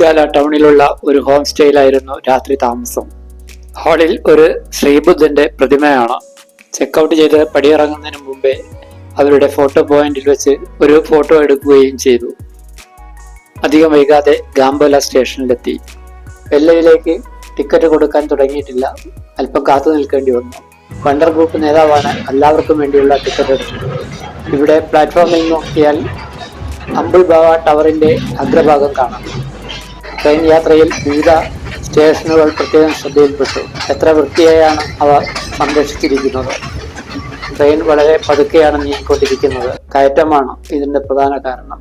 മെറ്റ്ഗാല ടൗണിലുള്ള ഒരു ഹോം സ്റ്റേയിലായിരുന്നു രാത്രി താമസം. ഹാളിൽ ഒരു ശ്രീബുദ്ധന്റെ പ്രതിമയാണ്. ചെക്കൗട്ട് ചെയ്ത് പടിയിറങ്ങുന്നതിന് മുമ്പേ അവരുടെ ഫോട്ടോ പോയിന്റിൽ വെച്ച് ഒരു ഫോട്ടോ എടുക്കുകയും ചെയ്തു. അധികം വൈകാതെ ഗാംബോല സ്റ്റേഷനിലെത്തി. വെല്ലയിലേക്ക് ടിക്കറ്റ് കൊടുക്കാൻ തുടങ്ങിയിട്ടില്ല. അല്പം കാത്തു നിൽക്കേണ്ടി വന്നു. വണ്ടർ ഗ്രൂപ്പ് നേതാവാണ് എല്ലാവർക്കും വേണ്ടിയുള്ള ടിക്കറ്റ് എടുത്തത്. ഇവിടെ പ്ലാറ്റ്ഫോമിൽ നോക്കിയാൽ അംബുൾ ബാവ ടവറിന്റെ അഗ്രഭാഗം കാണാം. ട്രെയിൻ യാത്രയിൽ വിവിധ സ്റ്റേഷനുകൾ പ്രത്യേകം ശ്രദ്ധയിൽപ്പെട്ടു. എത്ര വൃത്തിയായാണ് അവ സംരക്ഷിച്ചിരിക്കുന്നത്. ട്രെയിൻ വളരെ പതുക്കെയാണ് നീങ്ങിക്കൊണ്ടിരിക്കുന്നത്. കയറ്റമാണ് ഇതിന്റെ പ്രധാന കാരണം.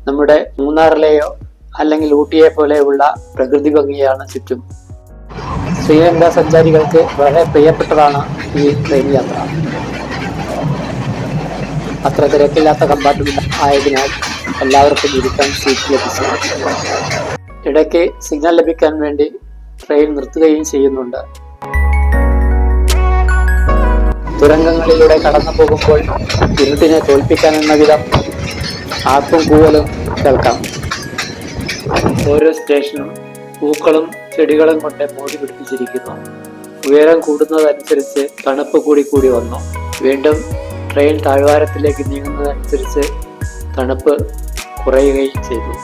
നമ്മുടെ മൂന്നാറിലെയോ അല്ലെങ്കിൽ ഊട്ടിയെ പോലെയുള്ള പ്രകൃതി ഭംഗിയാണ് ചുറ്റും. ശ്രീലങ്ക സഞ്ചാരികൾക്ക് വളരെ പ്രിയപ്പെട്ടതാണ് ഈ ട്രെയിൻ യാത്ര. അത്ര തിരക്കില്ലാത്ത കമ്പാർട്ട്മെന്റ് ആയതിനാൽ എല്ലാവർക്കും ഇരിക്കാൻ സീറ്റ് ലഭിച്ചു. ഇടയ്ക്ക് സിഗ്നൽ ലഭിക്കാൻ വേണ്ടി ട്രെയിൻ നിർത്തുകയും ചെയ്യുന്നുണ്ട്. തുരങ്കങ്ങളിലൂടെ കടന്നു പോകുമ്പോൾ ഇരുട്ടിനെ തോൽപ്പിക്കാനെന്ന വിധം ആർപ്പും കൂവലും കേൾക്കാം. ഓരോ സ്റ്റേഷനും പൂക്കളും ചെടികളും കൊണ്ട് മൂടി പിടിപ്പിച്ചിരിക്കുന്നു. ഉയരം കൂടുന്നതനുസരിച്ച് തണുപ്പ് കൂടി വന്നു. വീണ്ടും ട്രെയിൻ താഴ്വാരത്തിലേക്ക് നീങ്ങുന്നതനുസരിച്ച് തണുപ്പ് കുറയുകയും ചെയ്തു.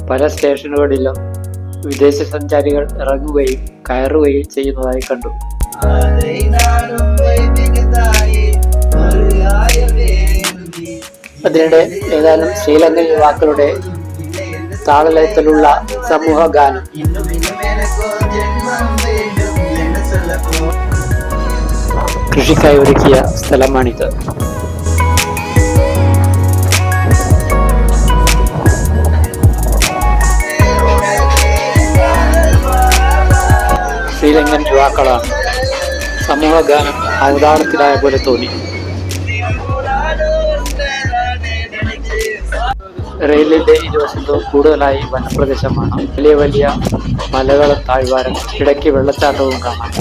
പല സ്റ്റേഷനുകളിലും വിദേശ സഞ്ചാരികൾ ഇറങ്ങുകയും കയറുകയും ചെയ്യുന്നതായി കണ്ടു. അതിനിടെ ഏതാനും ശ്രീലങ്കൻ യുവാക്കളുടെ താളലയത്തിലുള്ള സമൂഹ ഗാനം കൃഷിക്കായി ഒരുക്കിയ സ്ഥലമാണിത്. ശ്രീലങ്കൻ യുവാക്കളാണ്. സമൂഹ ഗാനം അവതാളത്തിലായ പോലെ തോന്നി. റെയിലിന്റെ ഇരുവശത്തും കൂടുതലായി വനപ്രദേശമാണ്. വലിയ വലിയ മലകളും താഴ്വാരങ്ങൾ, ഇടയ്ക്ക് വെള്ളച്ചാട്ടവും കാണാം.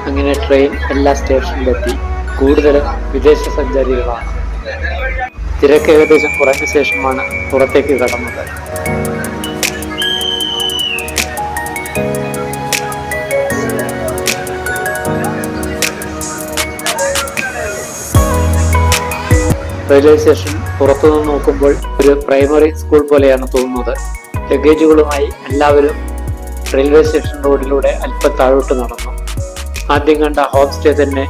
അങ്ങനെ ട്രെയിൻ എല്ലാ സ്റ്റേഷനിലെത്തി. കൂടുതലും വിദേശ സഞ്ചാരികളാണ്. തിരക്ക് ഏകദേശം കുറഞ്ഞ ശേഷമാണ് പുറത്തേക്ക് കടന്നത്. റെയിൽവേ സ്റ്റേഷൻ പുറത്തുനിന്ന് നോക്കുമ്പോൾ ഒരു പ്രൈമറി സ്കൂൾ പോലെയാണ് തോന്നുന്നത്. ലഗേജുകളുമായി എല്ലാവരും റെയിൽവേ സ്റ്റേഷൻ റോഡിലൂടെ അല്പം താഴോട്ട് നടന്നു. ആദ്യം കണ്ട ഹോം സ്റ്റേ തന്നെ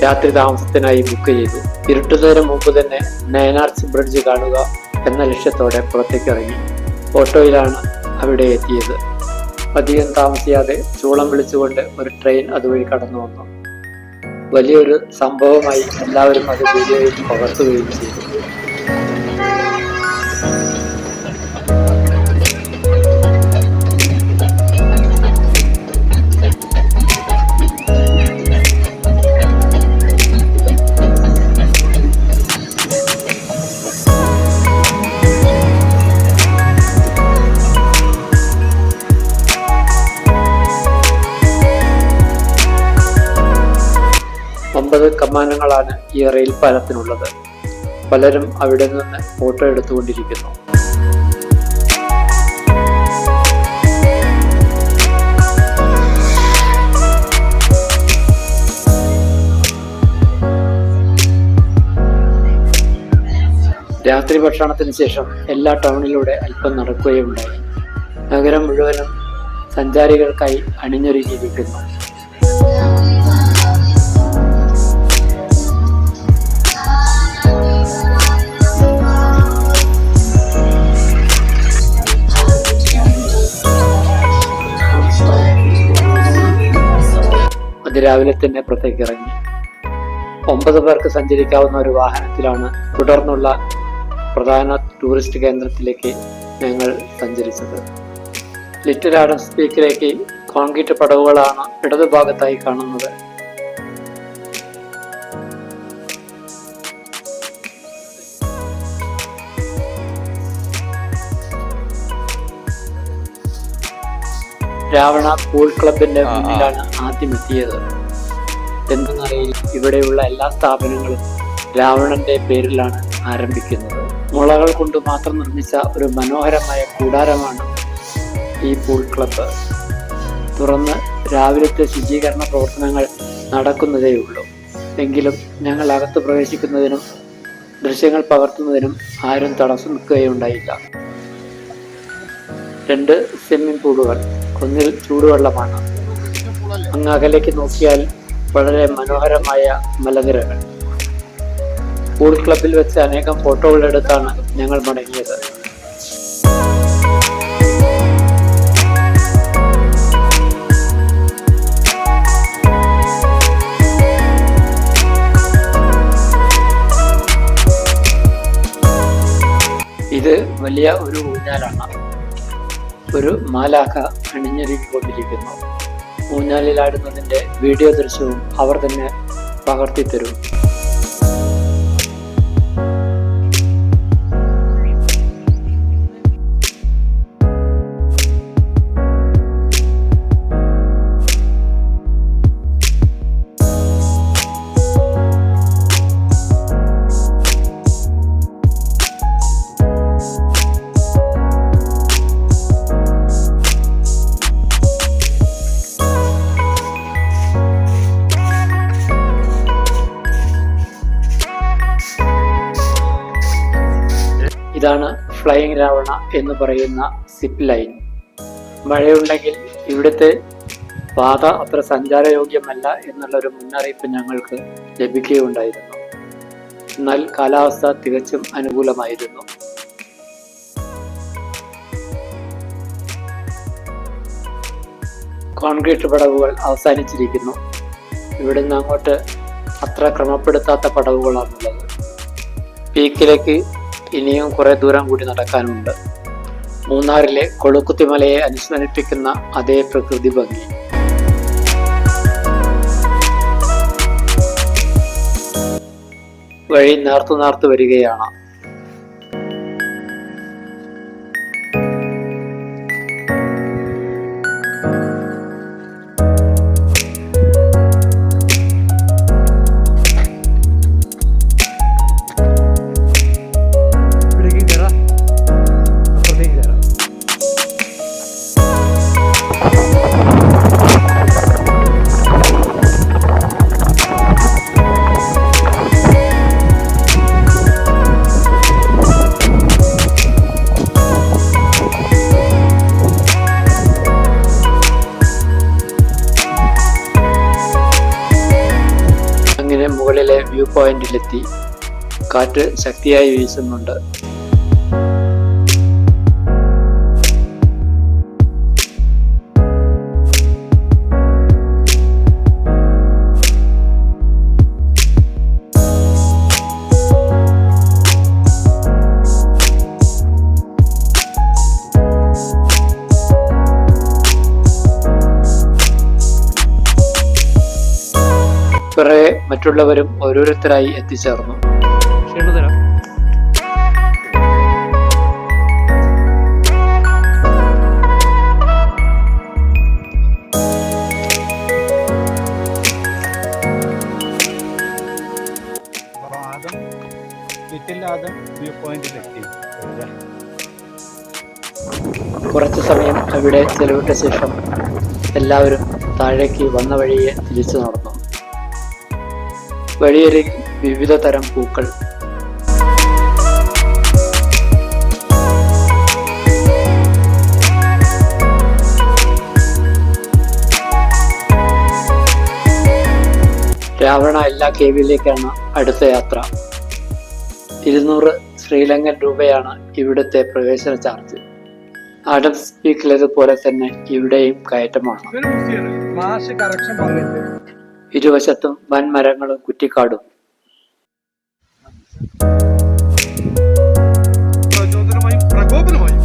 രാത്രി താമസത്തിനായി ബുക്ക് ചെയ്തു. ഇരുട്ടുന്നതിന് മുമ്പ് തന്നെ നയനാർസ് ബ്രിഡ്ജ് കാണുക എന്ന ലക്ഷ്യത്തോടെ പുറത്തേക്ക് ഇറങ്ങി. ഓട്ടോയിലാണ് അവിടെ എത്തിയത്. അധികം താമസിയാതെ ചൂളം വിളിച്ചുകൊണ്ട് ഒരു ട്രെയിൻ അതുവഴി കടന്നു വന്നു. വലിയൊരു സംഭവമായി എല്ലാവരും അത് വീഡിയോയിൽ പകർത്തുകയും ചെയ്തു. കമാനങ്ങളാണ് ഈ റെയിൽ പാലത്തിനുള്ളത്. പലരും അവിടെ നിന്ന് ഫോട്ടോ എടുത്തുകൊണ്ടിരിക്കുന്നു. രാത്രി ഭക്ഷണത്തിന് ശേഷം എല്ലാ ടൗണിലൂടെ അല്പം നടക്കുകയുണ്ടായി. നഗരം മുഴുവനും സഞ്ചാരികൾക്കായി അണിഞ്ഞൊരുങ്ങിയിരിക്കുന്നു. അതിരാവിലെ തന്നെ പുറത്തേക്ക് ഇറങ്ങി. 9 പേർക്ക് സഞ്ചരിക്കാവുന്ന ഒരു വാഹനത്തിലാണ് തുടർന്നുള്ള പ്രധാന ടൂറിസ്റ്റ് കേന്ദ്രത്തിലേക്ക് ഞങ്ങൾ സഞ്ചരിച്ചത്. ലിറ്റിൽ ആഡംസ് പീക്കിലേക്ക് കോൺക്രീറ്റ് പടവുകളാണ് ഇടതുഭാഗത്തായി കാണുന്നത്. രാവണ പൂൾ ക്ലബിന്റെ മുന്നിലാണ് ആദ്യം എത്തിയത്. എന്തെന്നറിയില്ല, ഇവിടെയുള്ള എല്ലാ സ്ഥാപനങ്ങളും രാവണന്റെ പേരിലാണ് ആരംഭിക്കുന്നത്. മുളകൾ കൊണ്ട് മാത്രം നിർമ്മിച്ച ഒരു മനോഹരമായ കൂടാരമാണ് ഈ പൂൾ ക്ലബ്ബ്. തുറന്ന് രാവിലത്തെ ശുചീകരണ പ്രവർത്തനങ്ങൾ നടക്കുന്നതേയുള്ളൂ. എങ്കിലും ഞങ്ങൾ അകത്ത് പ്രവേശിക്കുന്നതിനും ദൃശ്യങ്ങൾ പകർത്തുന്നതിനും ആരും തടസ്സം നിൽക്കുകയുണ്ടായില്ല. 2 സ്വിമ്മിംഗ് പൂളുകൾ, ഒന്നിൽ ചൂടുവെള്ളമാണ്. അങ്ങ് അകലേക്ക് നോക്കിയാൽ വളരെ മനോഹരമായ മലനിരകൾ. പൂൾ ക്ലബിൽ വെച്ച് അനേകം ഫോട്ടോകൾ എടുത്താണ് ഞങ്ങൾ മടങ്ങിയത്. ഇത് വലിയ ഒരു ഊഞ്ഞാലാണ്. ഒരു മാലാഖ അണിഞ്ഞൊരുങ്ങിക്കൊണ്ടിരിക്കുന്നു. ഊഞ്ഞാലിലാടുന്നതിന്റെ വീഡിയോ ദൃശ്യവും അവർ തന്നെ പകർത്തിത്തരും. ഇതാണ് ഫ്ലൈയിങ് രാവണ എന്ന് പറയുന്ന സിപ്പ് ലൈൻ. മഴയുണ്ടെങ്കിൽ ഇവിടുത്തെ പാത അത്ര സഞ്ചാരയോഗ്യമല്ല എന്നുള്ളൊരു മുന്നറിയിപ്പ് ഞങ്ങൾക്ക് ലഭിക്കുകയുണ്ടായിരുന്നു. എന്നാൽ കാലാവസ്ഥ തികച്ചും അനുകൂലമായിരുന്നു. കോൺക്രീറ്റ് പടവുകൾ അവസാനിച്ചിരിക്കുന്നു. ഇവിടുന്ന് അങ്ങോട്ട് അത്ര ക്രമപ്പെടുത്താത്ത പടവുകളാണുള്ളത്. പീക്കിലേക്ക് ഇനിയും കുറെ ദൂരം കൂടി നടക്കാനുണ്ട്. മൂന്നാറിലെ കൊളുക്കുത്തിമലയെ അനുസ്മരിപ്പിക്കുന്ന അതേ പ്രകൃതി ഭംഗി. വഴി നേർത്തു വരികയാണ്. മുകളിലെ വ്യൂ പോയിന്റിലെത്തി. കാറ്റ് ശക്തിയായി വീശുന്നുണ്ട്. കുറെ മറ്റുള്ളവരും ഓരോരുത്തരായി എത്തിച്ചേർന്നു. കുറച്ചു സമയം അവിടെ ചെലവിട്ട ശേഷം എല്ലാവരും താഴേക്ക് വന്ന വഴിയെ തിരിച്ചു നടന്നു. വഴിയരികിൽ വിവിധ തരം പൂക്കൾ. രാവണ എല്ലാ കേവിലേക്കാണ് അടുത്ത യാത്ര. 200 ശ്രീലങ്കൻ രൂപയാണ് ഇവിടുത്തെ പ്രവേശന ചാർജ്. ആഡംസ് പീക്കിലേതുപോലെ തന്നെ ഇവിടെയും കയറ്റമാണ്. ഇരുവശത്തും വൻമരങ്ങളും കുറ്റിക്കാടും. പ്രകോപനമായും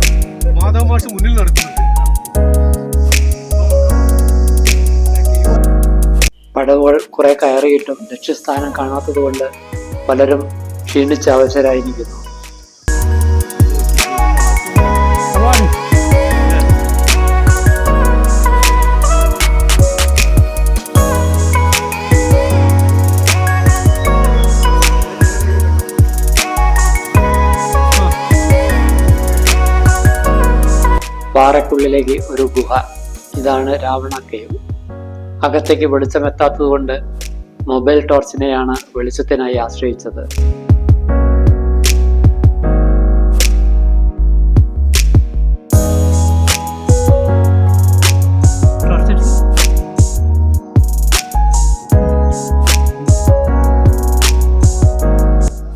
മാതാമാഷ് മുന്നിൽ നടക്കുന്നത്. പടവുകൾ കുറെ കയറിയിട്ടും ലക്ഷ്യസ്ഥാനം കാണാത്തതുകൊണ്ട് പലരും ക്ഷീണിച്ച അവശരായിരിക്കുന്നു. പാറയ്ക്കുള്ളിലേക്ക് ഒരു ഗുഹ. ഇതാണ് രാവണ കേവ്. അകത്തേക്ക് വെളിച്ചമെത്താത്തതുകൊണ്ട് മൊബൈൽ ടോർച്ചിനെയാണ് വെളിച്ചത്തിനായി ആശ്രയിച്ചത്.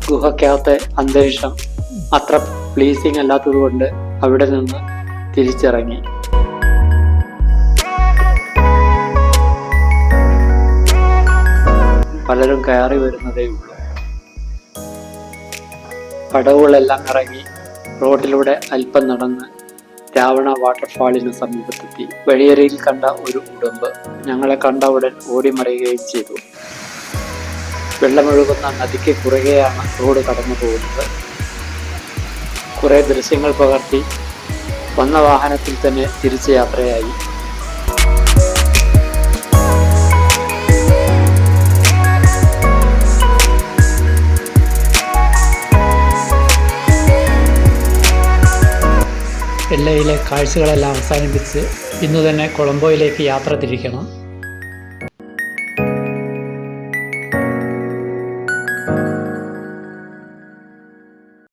ഗുഹയ്ക്കകത്തെ അന്തരീക്ഷം അത്ര പ്ലീസിങ് അല്ലാത്തതുകൊണ്ട് അവിടെ നിന്ന് തിരിച്ചിറങ്ങി. പലരും കയറി വരുന്നതേ ഉള്ളൂ. പടവുകളെല്ലാം ഇറങ്ങി റോഡിലൂടെ അല്പം നടന്ന് രാവണ വാട്ടർഫാളിന് സമീപത്തെത്തി. വഴിയരികിൽ കണ്ട ഒരു ഉടുമ്പ് ഞങ്ങളെ കണ്ട ഉടൻ ഓടിമറിയുകയും ചെയ്തു. വെള്ളമൊഴുകുന്ന നദിക്ക് കുറുകെയാണ് റോഡ് കടന്നു പോകുന്നത്. കുറെ ദൃശ്യങ്ങൾ പകർത്തി വന്ന വാഹനത്തിൽ തന്നെ തിരിച്ച് യാത്രയായി. എല്ലയിലെ കാഴ്ചകളെല്ലാം അവസാനിപ്പിച്ച് ഇന്നു തന്നെ കൊളംബോയിലേക്ക് യാത്ര തിരിക്കണം.